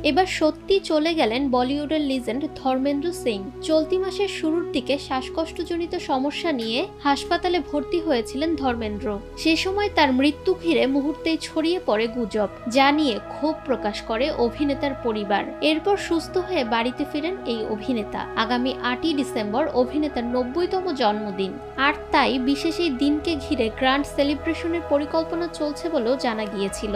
এবার সত্যি চলে গেলেন বলিউডের লিজেন্ড ধর্মেন্দ্র সিং। চলতি মাসের শুরুর দিকে শ্বাসকষ্টজনিত সমস্যা নিয়ে হাসপাতালে ভর্তি হয়েছিলেন ধর্মেন্দ্র। সে সময় তার মৃত্যু ঘিরে মুহূর্তেই ছড়িয়ে পড়ে গুজব, যা নিয়ে ক্ষোভ প্রকাশ করে অভিনেতার পরিবার। এরপর সুস্থ হয়ে বাড়িতে ফিরেন এই অভিনেতা। আগামী 8ই ডিসেম্বর অভিনেতার 90তম জন্মদিন, আর তাই বিশেষ এই দিনকে ঘিরে গ্র্যান্ড সেলিব্রেশনের পরিকল্পনা চলছে বলেও জানা গিয়েছিল।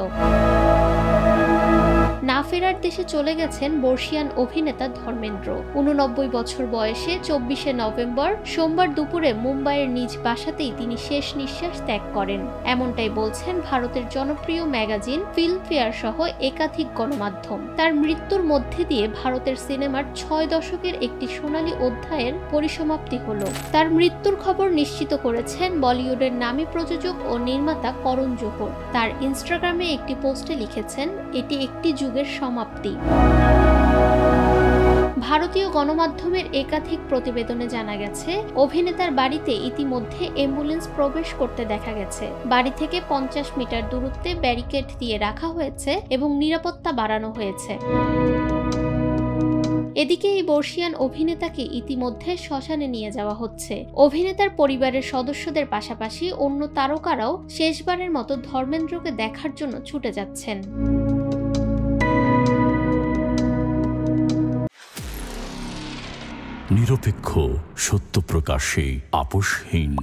না ফেরার দেশে চলে গেছেন বর্ষিয়ান অভিনেতা ধর্মেন্দ্র। 89 বছর বয়সে 24শে নভেম্বর সোমবার দুপুরে মুম্বাইয়ের নিজ বাসাতেই তিনি শেষ নিঃশ্বাস ত্যাগ করেন। এমনটাই বলছেন ভারতের জনপ্রিয় ম্যাগাজিন ফিল্মফেয়ার সহ একাধিক গণমাধ্যম। তার মৃত্যুর মধ্যে দিয়ে ভারতের সিনেমার 6 দশকের একটি সোনালী অধ্যায়ের পরিসমাপ্তি হলো। তার মৃত্যুর খবর নিশ্চিত করেছেন বলিউডের নামী প্রযোজক ও নির্মাতা করণ জোহর। তার ইনস্টাগ্রামে একটি পোস্টে লিখেছেন, এটি একটি যুগের সমাপ্তি। ভারতীয় গণমাধ্যমের একাধিক প্রতিবেদনে জানা গেছে, অভিনেতার বাড়িতে ইতিমধ্যে অ্যাম্বুলেন্স প্রবেশ করতে দেখা গেছে। বাড়ি থেকে 50 মিটার দূরত্বে ব্যারিকেড দিয়ে রাখা হয়েছে এবং নিরাপত্তা বাড়ানো হয়েছে। এদিকে এই বর্ষিয়ান অভিনেতাকে ইতিমধ্যে শ্মশানে নিয়ে যাওয়া হচ্ছে। অভিনেতার পরিবারের সদস্যদের পাশাপাশি অন্য তারকারাও শেষবারের মতো ধর্মেন্দ্রকে দেখার জন্য ছুটে যাচ্ছেন। নিরপেক্ষ, সত্য প্রকাশে আপোষহীন।